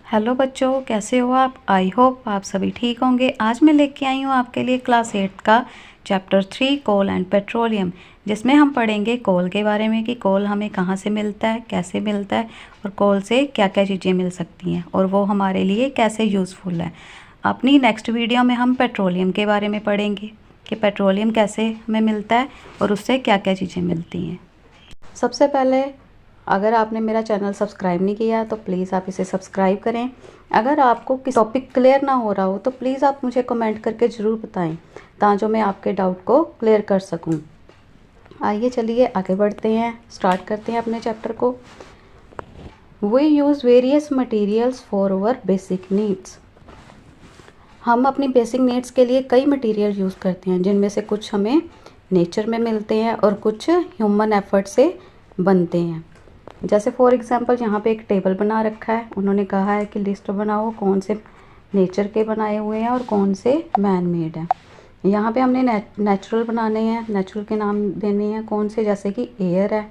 Hello बच्चों, कैसे हो आप। आई होप आप सभी ठीक होंगे। आज मैं लेके आई हूँ आपके लिए क्लास 8 का चैप्टर 3 कोल एंड पेट्रोलियम, जिसमें हम पढ़ेंगे कोल के बारे में कि कोल हमें कहाँ से मिलता है, कैसे मिलता है और कोल से क्या क्या चीज़ें मिल सकती हैं और वो हमारे लिए कैसे यूज़फुल है। अपनी नेक्स्ट वीडियो में हम पेट्रोलियम के बारे में पढ़ेंगे कि पेट्रोलियम कैसे हमें मिलता है और उससे क्या क्या चीज़ें मिलती हैं। सबसे पहले अगर आपने मेरा चैनल सब्सक्राइब नहीं किया तो प्लीज़ आप इसे सब्सक्राइब करें। अगर आपको किसी टॉपिक क्लियर ना हो रहा हो तो प्लीज़ आप मुझे कमेंट करके ज़रूर बताएं ताकि मैं आपके डाउट को क्लियर कर सकूं। आइए चलिए आगे बढ़ते हैं, स्टार्ट करते हैं अपने चैप्टर को। We use various materials for our basic needs. हम अपनी बेसिक नीड्स के लिए कई मटीरियल यूज़ करते हैं, जिनमें से कुछ हमें नेचर में मिलते हैं और कुछ ह्यूमन एफर्ट से बनते हैं। जैसे फॉर एग्जांपल यहाँ पे एक टेबल बना रखा है, उन्होंने कहा है कि लिस्ट बनाओ कौन से नेचर के बनाए हुए हैं और कौन से मैन मेड हैं। यहाँ पे हमने नेचुरल बनाने हैं, नेचुरल के नाम देने हैं कौन से, जैसे कि एयर है,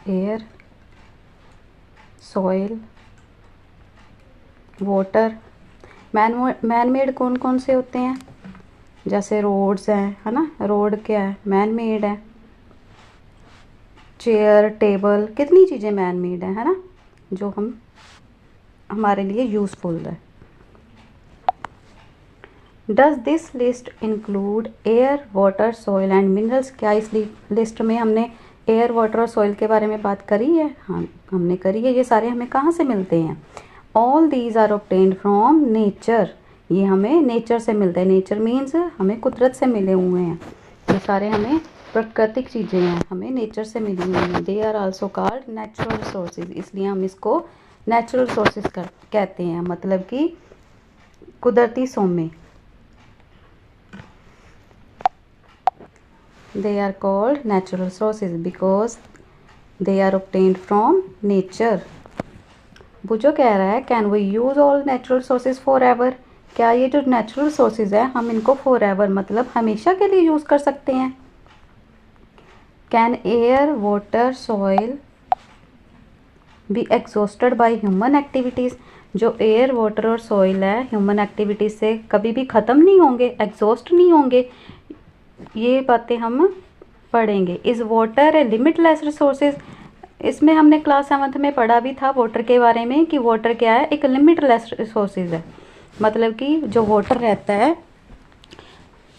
air, soil, water. Man made कौन कौन से होते हैं, जैसे रोड्स हैं, है ना, रोड क्या है, मैन मेड है। चेयर, टेबल, कितनी चीज़ें मैन मेड है ना, जो हमारे लिए यूज़फुल है। Does this list include air, water, soil and minerals. क्या इस लिस्ट में हमने एयर, वाटर और सॉइल के बारे में बात करी है? हाँ, हमने करी है। ये सारे हमें कहाँ से मिलते हैं? All these are obtained from nature. ये हमें नेचर से मिलते हैं। नेचर मीन्स हमें कुदरत से मिले हुए हैं। ये सारे हमें प्राकृतिक चीज़ें हैं, हमें नेचर से मिली हुई हैं। They are also called natural resources, इसलिए हम इसको नेचुरल रिसोर्सेज कहते हैं, मतलब कि कुदरती सोमे। They are called natural resources because they are obtained from nature. बुजो कह रहा है can we use all natural resources forever. क्या ये जो नेचुरल रिसोर्सेज है हम इनको फॉर एवर मतलब हमेशा के लिए यूज़ कर सकते हैं? Can air, water, soil be exhausted by human activities. जो एयर, वाटर और सॉइल है ह्यूमन एक्टिविटीज से कभी भी ख़त्म नहीं होंगे, एग्जॉस्ट नहीं होंगे। ये बातें हम पढ़ेंगे। Is water a limitless resources. इसमें हमने क्लास 7 में पढ़ा भी था वाटर के बारे में कि वाटर क्या है, एक लिमिटलेस रिसोर्सेज है। मतलब कि जो वाटर रहता है,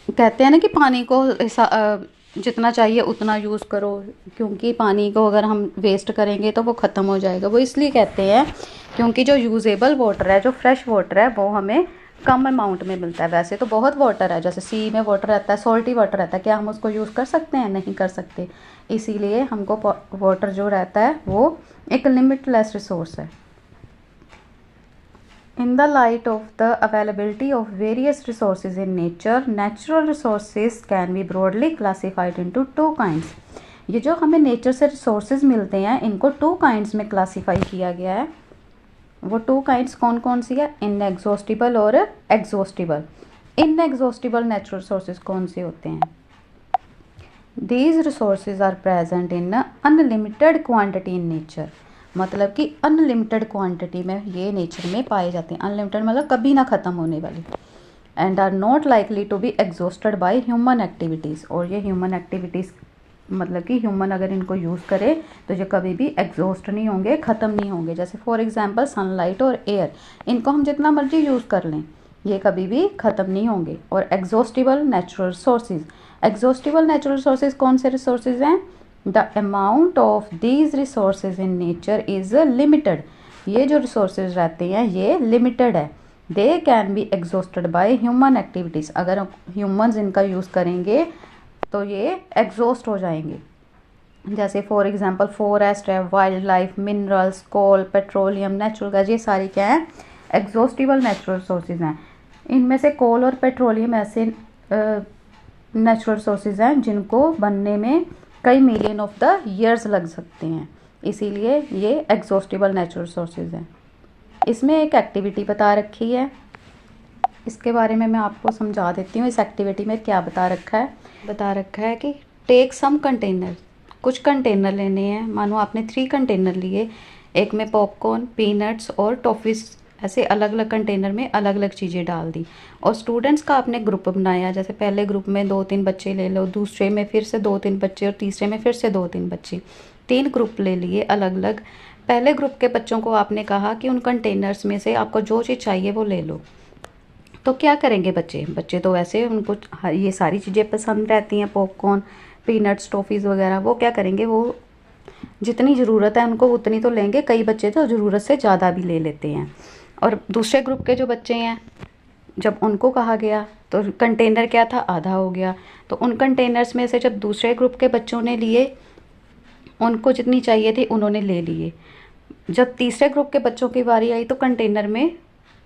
कहते हैं ना कि पानी को जितना चाहिए उतना यूज़ करो, क्योंकि पानी को अगर हम वेस्ट करेंगे तो वो ख़त्म हो जाएगा। वो इसलिए कहते हैं क्योंकि जो यूजेबल वाटर है, जो फ्रेश वाटर है, वो हमें कम अमाउंट में मिलता है। वैसे तो बहुत वाटर है, जैसे सी में वाटर रहता है, सॉल्टी वाटर रहता है, क्या हम उसको यूज़ कर सकते हैं? नहीं कर सकते। इसीलिए हमको वाटर जो रहता है वो एक लिमिटलेस रिसोर्स है। In the light of the availability of various resources in nature, natural resources can be broadly classified into two kinds. ये जो हमें नेचर से रिसोर्सेज मिलते हैं इनको टू काइंड्स में क्लासीफाई किया गया है। वो टू काइंड्स कौन कौन सी है? इनएग्जॉस्टिबल और एग्जॉस्टिबल। इनएग्जॉस्टिबल नेचुरल रिसोर्सेज कौन से होते हैं? These resources are present in unlimited quantity in nature. मतलब कि अनलिमिटेड क्वांटिटी में ये नेचर में पाए जाते हैं। अनलिमिटेड मतलब कभी ना ख़त्म होने वाली। And are not likely to be exhausted by human activities. और ये ह्यूमन एक्टिविटीज़ मतलब कि ह्यूमन अगर इनको यूज़ करे तो ये कभी भी एग्जॉस्ट नहीं होंगे, ख़त्म नहीं होंगे। जैसे फॉर एग्जांपल सनलाइट और एयर, इनको हम जितना मर्जी यूज़ कर लें ये कभी भी ख़त्म नहीं होंगे। और exhaustible natural resources, exhaustible natural resources कौन से रिसोर्सेज हैं? The amount of these resources in nature is limited. ये जो रिसोर्सेज रहते हैं ये लिमिटेड है। They can be exhausted by human activities. अगर ह्यूमन्स इनका यूज़ करेंगे तो ये एग्जॉस्ट हो जाएंगे। जैसे फॉर एग्जांपल फॉरेस्ट है, वाइल्ड लाइफ, मिनरल्स, कोल, पेट्रोलियम, नेचुरल गैस, ये सारी क्या है? एग्जॉस्टिबल नेचुरल रिसोर्सेज हैं। इनमें से कोल और पेट्रोलियम ऐसे नेचुरल रिसोर्सेज हैं जिनको बनने में कई मिलियन ऑफ द ईयर्स लग सकते हैं, इसीलिए ये एग्जॉस्टिबल नेचुरल रिसोर्सेज हैं। इसमें एक एक्टिविटी बता रखी है, इसके बारे में मैं आपको समझा देती हूँ। इस एक्टिविटी में क्या बता रखा है कि टेक सम कंटेनर, कुछ कंटेनर लेने हैं, मानो आपने 3 कंटेनर लिए, एक में पॉपकॉर्न, पीनट्स और टॉफ़ीज़, ऐसे अलग अलग कंटेनर में अलग अलग चीज़ें डाल दी। और स्टूडेंट्स का आपने ग्रुप बनाया, जैसे पहले ग्रुप में 2-3 बच्चे ले लो, दूसरे में फिर से 2-3 बच्चे और तीसरे में फिर से 2-3 बच्चे, 3 ग्रुप ले लिए अलग अलग। पहले ग्रुप के बच्चों को आपने कहा कि उन कंटेनर्स में से आपको जो चीज़ चाहिए वो ले लो। तो क्या करेंगे बच्चे? बच्चे तो वैसे उनको ये सारी चीज़ें पसंद रहती हैं, पॉपकॉर्न, पीनट्स, टॉफ़ीज़ वगैरह। वो क्या करेंगे, वो जितनी ज़रूरत है उनको उतनी तो लेंगे। कई बच्चे तो ज़रूरत से ज़्यादा भी ले लेते हैं। और दूसरे ग्रुप के जो बच्चे हैं, जब उनको कहा गया तो कंटेनर क्या था, आधा हो गया। तो उन कंटेनर्स में से जब दूसरे ग्रुप के बच्चों ने लिए, उनको जितनी चाहिए थी उन्होंने ले लिए। जब तीसरे ग्रुप के बच्चों की बारी आई तो कंटेनर में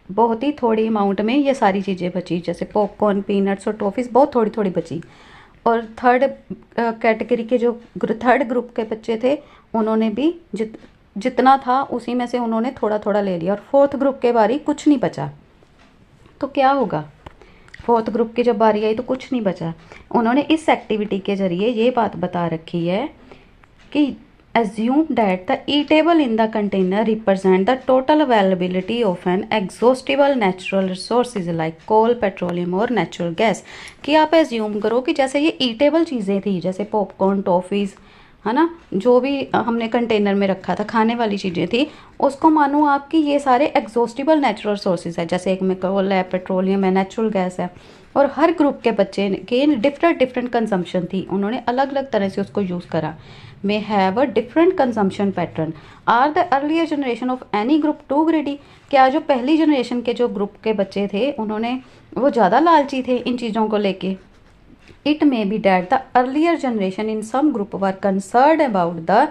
बहुत ही थोड़ी अमाउंट में ये सारी चीज़ें बची, जैसे पॉपकॉर्न, पीनट्स और टॉफ़ीज़ बहुत थोड़ी थोड़ी बची। और थर्ड कैटेगरी के जो थर्ड ग्रुप के बच्चे थे, उन्होंने भी जितना था उसी में से उन्होंने थोड़ा थोड़ा ले लिया। और फोर्थ ग्रुप के बारी कुछ नहीं बचा। तो क्या होगा, फोर्थ ग्रुप की जब बारी आई तो कुछ नहीं बचा। उन्होंने इस एक्टिविटी के ज़रिए ये बात बता रखी है कि assume that the eatable in the container represent the total availability of an exhaustible natural resources like coal, petroleum और natural gas। कि आप assume करो कि जैसे ये eatable चीज़ें थी, जैसे पॉपकॉर्न, टॉफ़ीज़, है ना, जो भी हमने कंटेनर में रखा था, खाने वाली चीज़ें थी, उसको मानो आपकी ये सारे एग्जॉस्टिबल नेचुरल सोर्सेज है। जैसे एक में कोल है, पेट्रोलियम है, नेचुरल गैस है। और हर ग्रुप के बच्चे के डिफरेंट कंजम्पशन थी, उन्होंने अलग अलग तरह से उसको यूज़ करा। May have a different consumption pattern. Are the earlier generation of any group to greedy. क्या जो पहली जनरेशन के जो ग्रुप के बच्चे थे, उन्होंने वो ज़्यादा लालची थे इन चीज़ों को लेके। It may be that the earlier generation in some group were concerned about the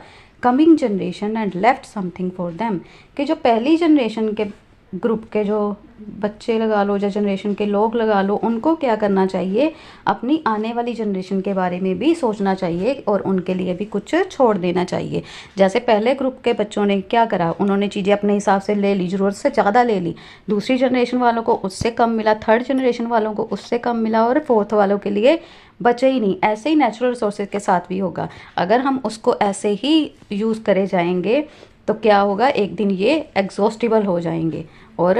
coming generation and left something for them। कि जो पहली जनरेशन के ग्रुप के जो बच्चे लगा लो या जनरेशन के लोग लगा लो, उनको क्या करना चाहिए, अपनी आने वाली जनरेशन के बारे में भी सोचना चाहिए और उनके लिए भी कुछ छोड़ देना चाहिए। जैसे पहले ग्रुप के बच्चों ने क्या करा, उन्होंने चीज़ें अपने हिसाब से ले ली, ज़रूरत से ज़्यादा ले ली। दूसरी जनरेशन वालों को उससे कम मिला, थर्ड जनरेशन वालों को उससे कम मिला और फोर्थ वालों के लिए बचे ही नहीं। ऐसे ही नेचुरल रिसोर्सेज के साथ भी होगा। अगर हम उसको ऐसे ही यूज़ करे जाएंगे तो क्या होगा, एक दिन ये एग्जॉस्टिबल हो जाएंगे और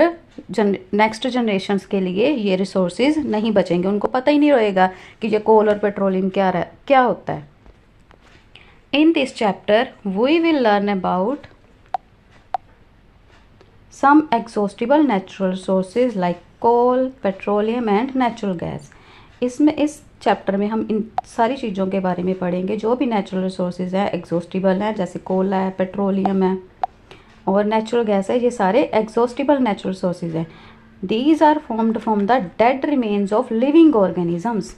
नेक्स्ट जनरेशन्स के लिए ये रिसोर्सेज नहीं बचेंगे। उनको पता ही नहीं रहेगा कि ये कोल और पेट्रोलियम क्या होता है। In this chapter we will learn about some exhaustible natural resources like coal, petroleum and natural gas. इसमें इस चैप्टर में हम इन सारी चीज़ों के बारे में पढ़ेंगे, जो भी नेचुरल रिसोर्सेज हैं, एग्जॉस्टिबल हैं, जैसे कोयला है, पेट्रोलियम है और नेचुरल गैस है, ये सारे एग्जॉस्टिबल नेचुरल रिसोर्सेज हैं। These are formed from the dead remains of living organisms.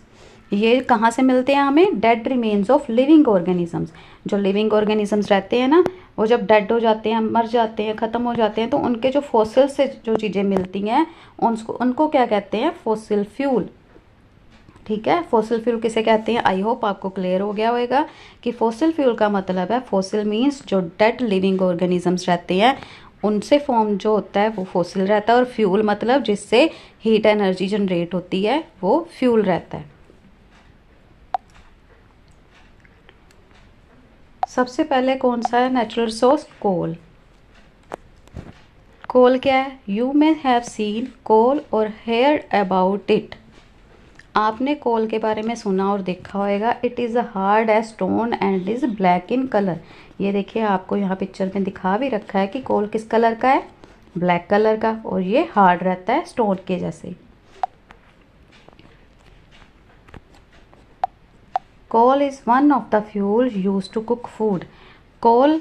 ये कहाँ से मिलते हैं हमें, dead remains of living organisms. जो लिविंग ऑर्गेनिजम्स रहते हैं ना, वो जब डेड हो जाते हैं, मर जाते हैं, ख़त्म हो जाते हैं, तो उनके जो फॉसिल से जो चीज़ें मिलती हैं उनको क्या कहते हैं, फॉसिल फ्यूल। ठीक है, फॉसिल फ्यूल किसे कहते हैं, आई होप आपको क्लियर हो गया होगा कि फॉसिल फ्यूल का मतलब है, फॉसिल मीन्स जो डेड लिविंग ऑर्गेनिजम्स रहते हैं उनसे फॉर्म जो होता है वो फॉसिल रहता है, और फ्यूल मतलब जिससे हीट एनर्जी जनरेट होती है वो फ्यूल रहता है। सबसे पहले कौन सा है नेचुरल रिसोर्स, कोल। कोल क्या है, यू मे हैव सीन कोल और हेयर्ड अबाउट इट। आपने कोल के बारे में सुना और देखा होगा। It is hard as stone and is black in colour. ये देखिए, आपको यहाँ पिक्चर में दिखा भी रखा है कि कोल किस कलर का है, ब्लैक कलर का, और ये हार्ड रहता है स्टोन के जैसे। Coal is one of the fuel use to cook food. Coal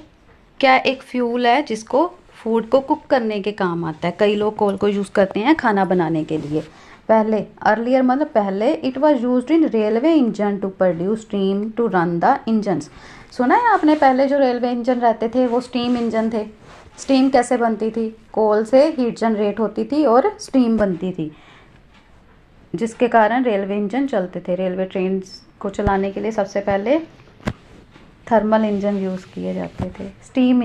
क्या एक फ्यूल है जिसको फूड को कुक करने के काम आता है। कई लोग कोल को यूज़ करते हैं खाना बनाने के लिए। पहले अर्लियर मतलब पहले it was used in railway engine to produce steam to run the engines. सुना है आपने, पहले जो रेलवे इंजन रहते थे वो स्टीम इंजन थे। स्टीम कैसे बनती थी, कोल से हीट जनरेट होती थी और स्टीम बनती थी, जिसके कारण रेलवे इंजन चलते थे। रेलवे ट्रेन को चलाने के लिए सबसे पहले थर्मल इंजन यूज़ किए जाते थे, स्टीम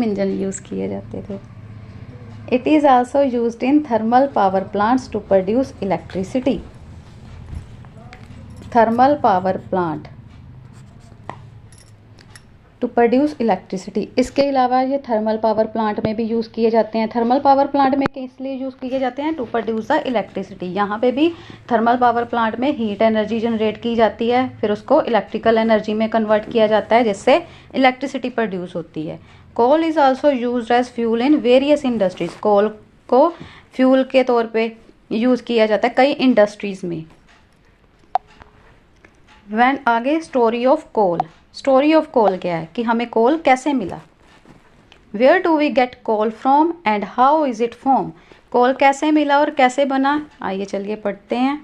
इंजन यूज़ किए जाते थे। It is also used in thermal power plants to produce electricity. Thermal power plant to produce electricity. इसके अलावा ये थर्मल पावर प्लांट में भी यूज़ किए जाते हैं। थर्मल पावर प्लांट में किस लिए यूज़ किए जाते हैं? To produce the electricity. यहाँ पे भी थर्मल पावर प्लांट में हीट एनर्जी जनरेट की जाती है, फिर उसको इलेक्ट्रिकल एनर्जी में कन्वर्ट किया जाता है, जिससे इलेक्ट्रिसिटी प्रोड्यूस होती है। Coal is also used as fuel in various industries. Coal को फ्यूल के तौर पे यूज़ किया जाता है कई इंडस्ट्रीज़ में। व्हेन आगे story of coal. Story of coal क्या है कि हमें कोल कैसे मिला। Where do we get coal from and how is it form. Coal कैसे मिला और कैसे बना, आइए चलिए पढ़ते हैं।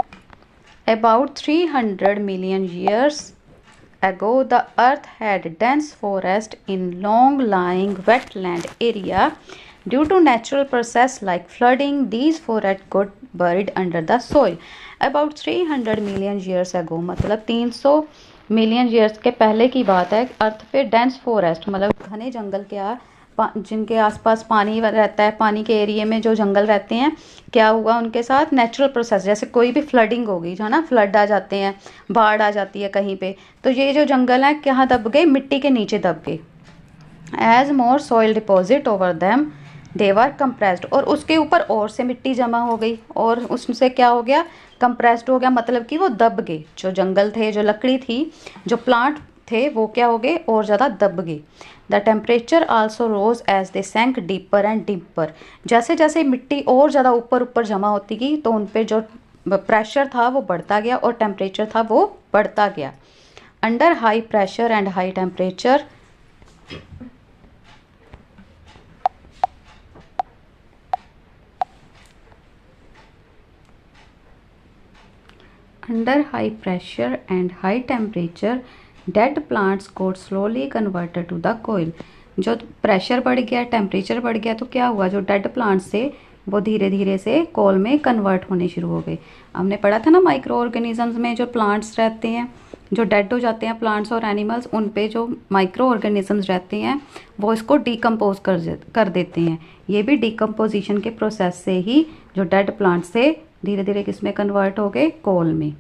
About 300 million years ago the earth had dense forest in long lying wetland area. Due to natural process like flooding, these forest got buried under the soil. About 300 million years ago मतलब 300 million years के पहले की बात है। अर्थ पे dense forest मतलब घने जंगल जिनके आसपास पानी रहता है, पानी के एरिया में जो जंगल रहते हैं, क्या हुआ उनके साथ? नेचुरल प्रोसेस, जैसे कोई भी फ्लडिंग होगी जो है ना, फ्लड आ जाते हैं, बाढ़ आ जाती है कहीं पे, तो ये जो जंगल है कहाँ दब गए? मिट्टी के नीचे दब गए। As more soil deposit over them they were compressed. और उसके ऊपर और से मिट्टी जमा हो गई और उससे क्या हो गया? कंप्रेस्ड हो गया, मतलब कि वो दब गए। जो जंगल थे, जो लकड़ी थी, जो प्लांट थे, वो क्या हो गए? और ज़्यादा दब गए। The temperature also rose as they sank deeper and deeper. जैसे जैसे मिट्टी और ज़्यादा ऊपर ऊपर जमा होती गई तो उन पर जो प्रेशर था वो बढ़ता गया और टेम्परेचर था वो बढ़ता गया। Under high pressure and high temperature Under high pressure and high temperature, dead plants got slowly converted to the coil. जो प्रेशर बढ़ गया, टेम्परेचर बढ़ गया, तो क्या हुआ? जो डेड प्लांट्स थे वो धीरे धीरे से कोल में कन्वर्ट होने शुरू हो गए। हमने पढ़ा था ना माइक्रो ऑर्गेनिजम्स में जो प्लांट्स रहते हैं, जो डेड हो जाते हैं प्लांट्स और एनिमल्स, उन पे जो माइक्रो ऑर्गेनिजम्स रहते हैं वो इसको डिकम्पोज कर देते हैं। ये भी डिकम्पोजिशन के प्रोसेस से ही जो डेड प्लांट्स थे धीरे धीरे किस में कन्वर्ट हो गए? कोल में।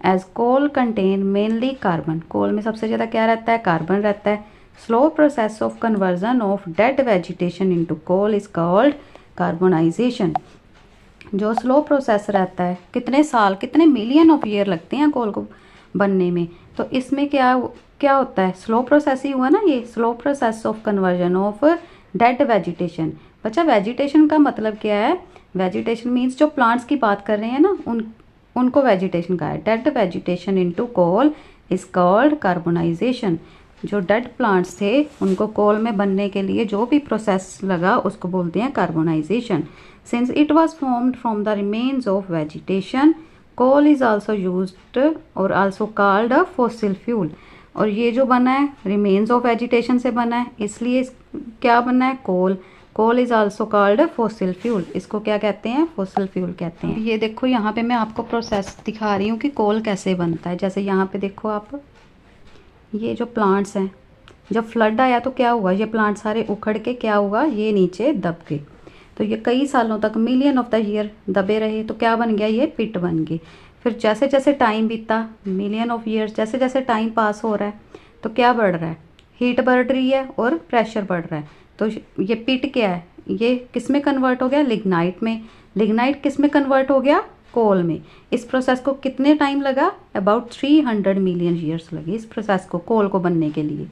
As coal contain mainly carbon. Coal में सबसे ज़्यादा क्या रहता है? कार्बन रहता है। Slow process of conversion of dead vegetation into coal is called carbonisation. जो स्लो प्रोसेस रहता है, कितने साल, कितने मिलियन ऑफ ईयर लगते हैं कोल को बनने में, तो इसमें क्या होता है? स्लो प्रोसेस ही हुआ ना ये, slow process of conversion of dead vegetation. बच्चा वेजिटेशन का मतलब क्या है? वेजिटेशन मीन्स जो प्लांट्स की बात कर रहे हैं ना, उनको वेजिटेशन का है। Dead vegetation into coal is called carbonisation. जो डेड प्लांट्स थे उनको कोल में बनने के लिए जो भी प्रोसेस लगा उसको बोलते हैं carbonisation. Since it was formed from the remains of vegetation, coal is also used और also called a fossil fuel. और ये जो बना है रिमेन्स ऑफ वेजिटेशन से बना है, इसलिए क्या बना है? Coal. Coal is also called fossil fuel. इसको क्या कहते हैं? फॉसिल फ्यूल कहते हैं। ये देखो यहाँ पे मैं आपको प्रोसेस दिखा रही हूँ कि कोल कैसे बनता है। जैसे यहाँ पे देखो आप, ये जो प्लांट्स हैं, जब फ्लड आया तो क्या हुआ? ये प्लांट सारे उखड़ के क्या हुआ? ये नीचे दब गए। तो ये कई सालों तक, मिलियन ऑफ द ईयर दबे रहे, तो क्या बन गया? ये पिट बन गई। फिर जैसे जैसे टाइम बीता, मिलियन ऑफ ईयर्स, जैसे जैसे टाइम पास हो रहा है तो क्या बढ़ रहा है? हीट बढ़ रही है और प्रेशर बढ़ रहा है। तो ये पिट क्या है? ये किस में कन्वर्ट हो गया? लिग्नाइट में। लिग्नाइट किस में कन्वर्ट हो गया? कोल में। इस प्रोसेस को कितने टाइम लगा? अबाउट 300 मिलियन ईयर्स लगे इस प्रोसेस को, कोल को बनने के लिए।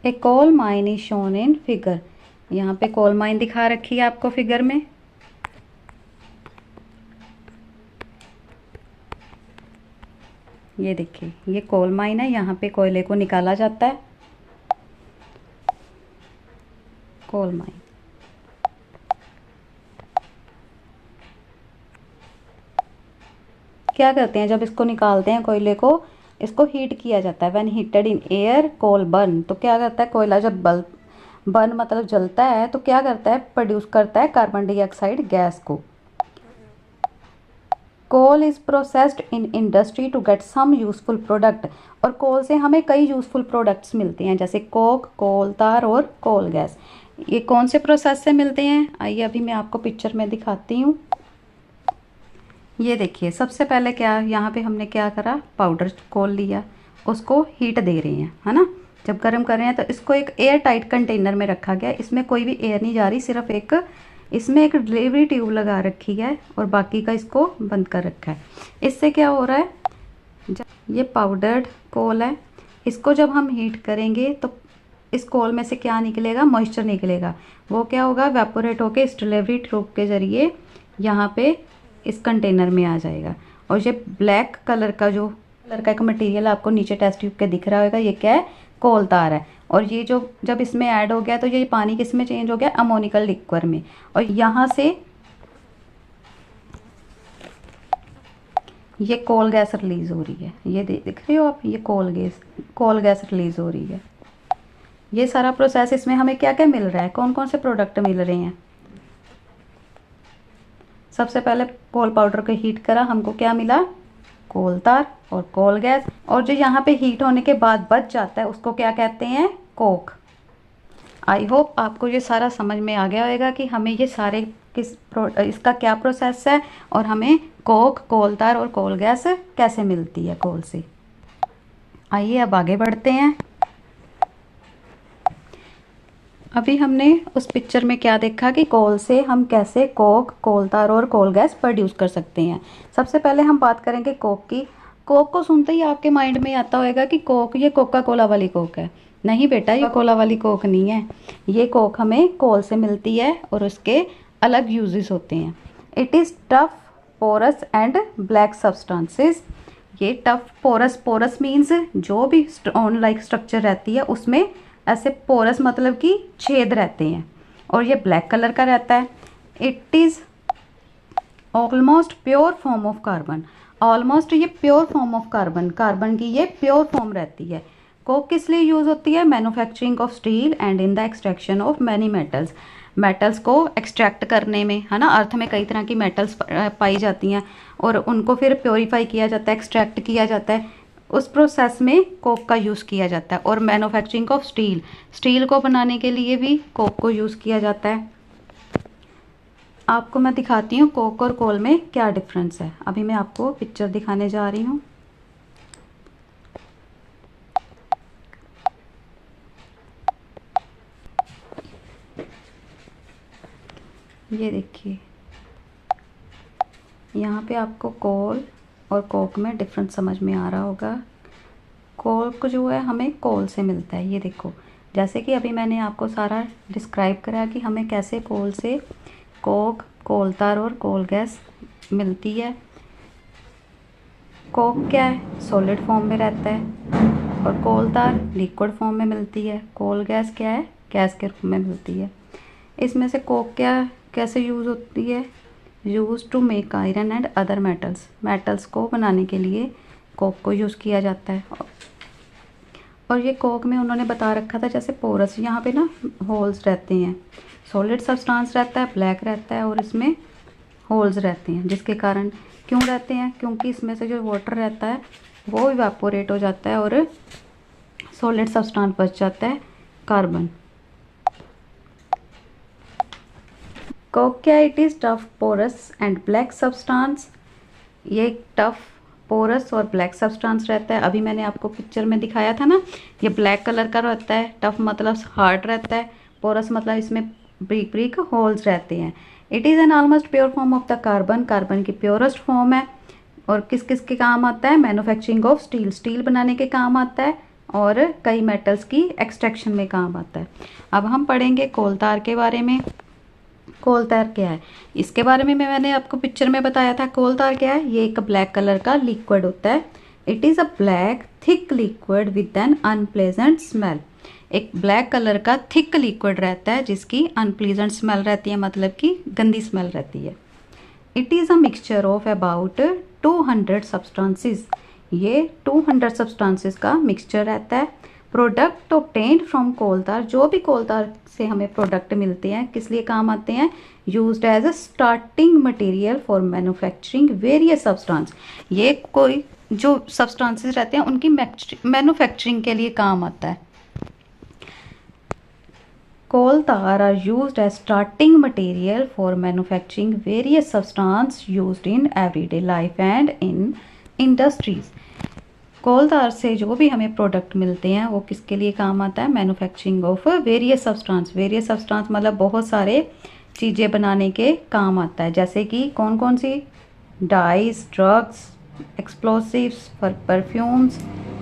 A coal mine is shown in figure. यहाँ पे कोल माइन दिखा रखी है आपको फिगर में। ये देखिए, ये कोल माइन है, यहाँ पे कोयले को निकाला जाता है। कोल माइन क्या करते हैं? जब इसको निकालते हैं कोयले को, इसको हीट किया जाता है। When heated in air coal burn. तो क्या करता है? कोयला जब बर्न मतलब जलता है तो क्या करता है? प्रोड्यूस करता है कार्बन डाइऑक्साइड गैस को। Coal is processed in industry to get some useful product. और कोल से हमें कई यूजफुल प्रोडक्ट्स मिलते हैं, जैसे कोक, कोल तार और कोल गैस। ये कौन से प्रोसेस से मिलते हैं? आइए अभी मैं आपको पिक्चर में दिखाती हूँ। ये देखिए, सबसे पहले क्या, यहाँ पे हमने क्या करा? पाउडर कोल लिया, उसको हीट दे रहे हैं, है ना। जब गर्म कर रहे हैं तो इसको एक एयर टाइट कंटेनर में रखा गया, इसमें कोई भी एयर नहीं जा रही, सिर्फ एक इसमें एक डिलीवरी ट्यूब लगा रखी है और बाकी का इसको बंद कर रखा है। इससे क्या हो रहा है, ये पाउडर्ड कोल है, इसको जब हम हीट करेंगे तो इस कोल में से क्या निकलेगा, मॉइस्चर निकलेगा। वो क्या होगा, वेपोरेट होके इस डिलीवरी ट्यूब के ज़रिए यहाँ पे इस कंटेनर में आ जाएगा। और ये ब्लैक कलर का जो कलर का एक मटेरियल आपको नीचे टेस्ट ट्यूब के दिख रहा होगा, ये क्या है, कोल तार है। और ये जो जब इसमें ऐड हो गया तो ये पानी किस में चेंज हो गया, अमोनिकल लिक्विड में। और यहाँ से ये कोल गैस रिलीज़ हो रही है, ये देख रहे हो आप, ये कोल गैस रिलीज़ हो रही है। ये सारा प्रोसेस, इसमें हमें क्या क्या मिल रहा है, कौन कौन से प्रोडक्ट मिल रहे हैं। सबसे पहले कोल पाउडर को हीट करा, हमको क्या मिला, कोल तार और कोल गैस। और जो यहाँ पे हीट होने के बाद बच जाता है उसको क्या कहते हैं, कोक। आई होप आपको ये सारा समझ में आ गया होगा कि हमें ये सारे इसका क्या प्रोसेस है और हमें कोक, कोल तार और कोल गैस कैसे मिलती है कोल से। आइए अब आगे बढ़ते हैं। अभी हमने उस पिक्चर में क्या देखा कि कोल से हम कैसे कोक, कोल तार और कोल गैस प्रोड्यूस कर सकते हैं। सबसे पहले हम बात करेंगे कोक की। कोक को सुनते ही आपके माइंड में आता होगा कि कोक ये कोका कोला वाली कोक है। नहीं बेटा, ये कोला वाली कोक नहीं है। ये कोक हमें कोल से मिलती है और उसके अलग यूजेस होते हैं। It is tough, porous and black substances. ये टफ, पोरस मीन्स जो भी स्टोन लाइक स्ट्रक्चर रहती है उसमें ऐसे पोरस मतलब कि छेद रहते हैं। और ये ब्लैक कलर का रहता है। It is almost pure form of carbon. Almost ये प्योर फॉर्म ऑफ कार्बन की ये प्योर फॉर्म रहती है। कोक किस लिए यूज़ होती है, manufacturing of steel and in the extraction of many metals. Metals को एक्सट्रैक्ट करने में, है ना, अर्थ में कई तरह की मेटल्स पाई जाती हैं और उनको फिर प्योरीफाई किया जाता है, एक्सट्रैक्ट किया जाता है। उस प्रोसेस में कोक का यूज़ किया जाता है। और मैन्युफैक्चरिंग ऑफ स्टील को बनाने के लिए भी कोक को यूज़ किया जाता है। आपको मैं दिखाती हूँ कोक और कोल में क्या डिफरेंस है। अभी मैं आपको पिक्चर दिखाने जा रही हूँ। ये देखिए, यहाँ पे आपको कोल और कोक में डिफरेंस समझ में आ रहा होगा। कोल को जो है हमें कोल से मिलता है। ये देखो, जैसे कि अभी मैंने आपको सारा डिस्क्राइब करा कि हमें कैसे कोल से कोक, कोल तार और कोल गैस मिलती है। कोक क्या है, सॉलिड फॉर्म में रहता है और कोल तार लिक्विड फॉर्म में मिलती है। कोल गैस क्या है, गैस के रूप में मिलती है। इसमें से कोक क्या कैसे यूज़ होती है, use to make iron and other metals को बनाने के लिए कोक को यूज़ किया जाता है। और ये कोक में उन्होंने बता रखा था जैसे पोरस, यहाँ पे ना होल्स रहते हैं। सॉलिड सब्सटेंस रहता है, ब्लैक रहता है और इसमें होल्स रहते हैं। जिसके कारण क्यों रहते हैं, क्योंकि इसमें से जो वाटर रहता है वो इवेपोरेट हो जाता है और सॉलिड सब्सटेंस बच जाता है, कार्बन। कोक क्या, it is tough, porous and black substance. ये टफ, पोरस और ब्लैक सब्सटेंस रहता है। अभी मैंने आपको पिक्चर में दिखाया था ना, ये ब्लैक कलर का रहता है। टफ मतलब हार्ड रहता है, पोरस मतलब इसमें ब्रीक ब्रीक होल्स रहते हैं। It is an almost pure form of the carbon की प्योरेस्ट फॉर्म है। और किस किस के काम आता है, मैन्युफैक्चरिंग ऑफ स्टील बनाने के काम आता है और कई मेटल्स की एक्सट्रैक्शन में काम आता है। अब हम पढ़ेंगे कोल तार के बारे में। कोल तार क्या है, इसके बारे में मैंने आपको पिक्चर में बताया था। कोल तार क्या है, ये एक ब्लैक कलर का लिक्विड होता है। It is a black thick liquid with N unpleasant smell. एक ब्लैक कलर का थिक लिक्विड रहता है जिसकी अनप्लेजेंट स्मेल रहती है, मतलब कि गंदी स्मेल रहती है। It is a mixture of about 200 substances. ये 200 सब्सटेंसेस का मिक्सचर रहता है। Product obtained from coal tar, जो भी कोल तार से हमें प्रोडक्ट मिलते हैं किस लिए काम आते हैं, used as a starting material for manufacturing various substance. ये कोई जो सब्सटेंसेस रहते हैं उनकी मैन्युफैक्चरिंग के लिए काम आता है। Coal tar are used as starting material for manufacturing various substance used in everyday life and in industries. Coal tar से जो भी हमें प्रोडक्ट मिलते हैं वो किसके लिए काम आता है? Manufacturing of various substance. Various substance मतलब बहुत सारे चीज़ें बनाने के काम आता है, जैसे कि कौन कौन सी? Dyes, drugs, explosives, perfumes,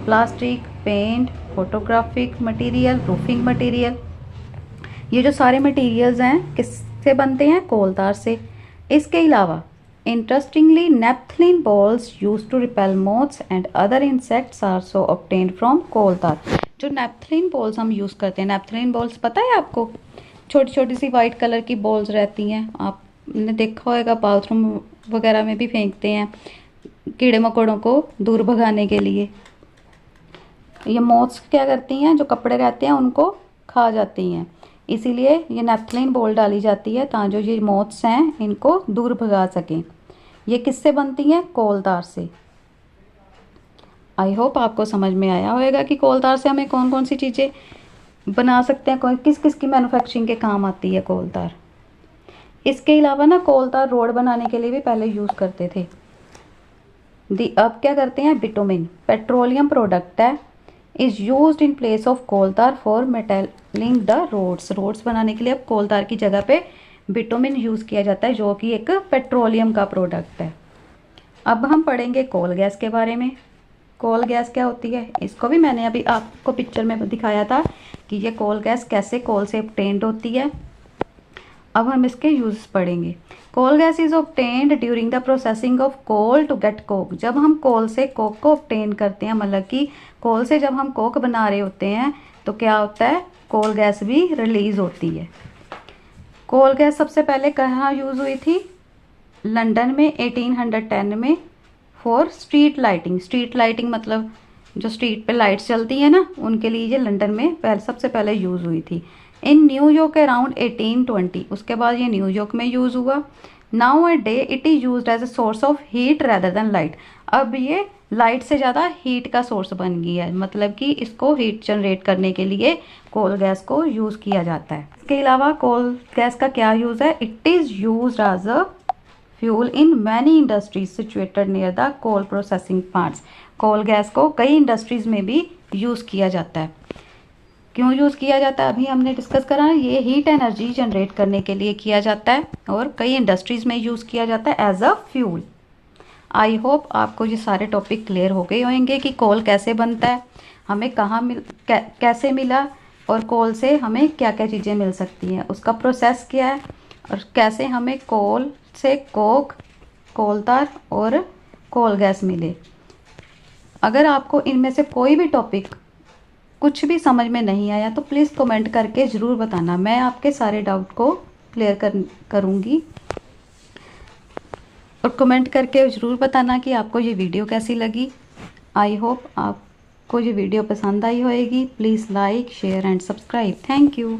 plastic, paint, photographic material, roofing material. ये जो सारे मटेरियल्स हैं किससे बनते हैं? कोल तार से। इसके अलावा interestingly naphthalene balls use to repel moths and other insects are so obtained from coal tar. जो नेपथलीन बॉल्स हम यूज़ करते हैं, नेपथलीन बॉल्स पता है आपको? छोटी छोटी सी वाइट कलर की बॉल्स रहती हैं, आपने देखा होगा, बाथरूम वगैरह में भी फेंकते हैं कीड़े मकोड़ों को दूर भगाने के लिए। ये मोथ्स क्या करती हैं? जो कपड़े रहते हैं उनको खा जाती हैं, इसीलिए ये नेपथलीन बॉल डाली जाती है ताकि जो ये मोथ्स हैं इनको दूर भगा सकें। ये किससे बनती हैं? कोल तार से। आई होप आपको समझ में आया होगा कि कोल तार से हमें कौन कौन सी चीज़ें बना सकते हैं, किस किस की मैन्युफैक्चरिंग के काम आती है कोल तार। इसके अलावा ना कोल तार रोड बनाने के लिए भी पहले यूज़ करते थे। अब क्या करते हैं? बिटुमिन पेट्रोलियम प्रोडक्ट है, is used in place of coal tar for metalling the roads. Roads बनाने के लिए अब कोल तार की जगह पे बिटुमिन यूज़ किया जाता है, जो कि एक पेट्रोलियम का प्रोडक्ट है। अब हम पढ़ेंगे कोल गैस के बारे में। कोल गैस क्या होती है? इसको भी मैंने अभी आपको पिक्चर में दिखाया था कि ये कोल गैस कैसे कोल से ऑब्टेन्ड होती है। अब हम इसके यूज पढ़ेंगे। Coal gas is obtained during the processing of coal to get coke. जब हम कोल से कोक को ऑब्टेन करते हैं, मतलब कि कोल से जब हम कोक बना रहे होते हैं तो क्या होता है? कोल गैस भी रिलीज होती है। कोल गैस सबसे पहले कहाँ यूज़ हुई थी? लंदन में 1810 में for street lighting. Street lighting मतलब जो स्ट्रीट पे लाइट्स चलती हैं ना, उनके लिए ये लंदन में सबसे पहले यूज़ हुई थी। इन न्यूयॉर्क अराउंड 1820, उसके बाद ये न्यूयॉर्क में यूज़ हुआ। Now a day it is used as a source of heat rather than light. अब ये लाइट से ज़्यादा हीट का सोर्स बन गया है, मतलब कि इसको हीट जनरेट करने के लिए कोल गैस को यूज़ किया जाता है। इसके अलावा कोल गैस का क्या यूज़ है? It is used as a fuel in many industries situated near the coal processing plants. Coal gas को कई इंडस्ट्रीज में भी यूज़ किया जाता है। क्यों यूज़ किया जाता है? अभी हमने डिस्कस करा, ये हीट एनर्जी जनरेट करने के लिए किया जाता है और कई इंडस्ट्रीज में यूज़ किया जाता है as a fuel. I hope आपको ये सारे टॉपिक क्लियर हो गए होंगे कि कोल कैसे बनता है, हमें कैसे मिला, और कोल से हमें क्या क्या चीज़ें मिल सकती हैं, उसका प्रोसेस क्या है, और कैसे हमें कोल से कोक, कोल तार और कोल गैस मिले। अगर आपको इनमें से कोई भी टॉपिक कुछ भी समझ में नहीं आया तो प्लीज़ कमेंट करके ज़रूर बताना, मैं आपके सारे डाउट को क्लियर करूँगी। और कमेंट करके ज़रूर बताना कि आपको ये वीडियो कैसी लगी। आई होप आपको ये वीडियो पसंद आई होएगी। Please like, share and subscribe. Thank you.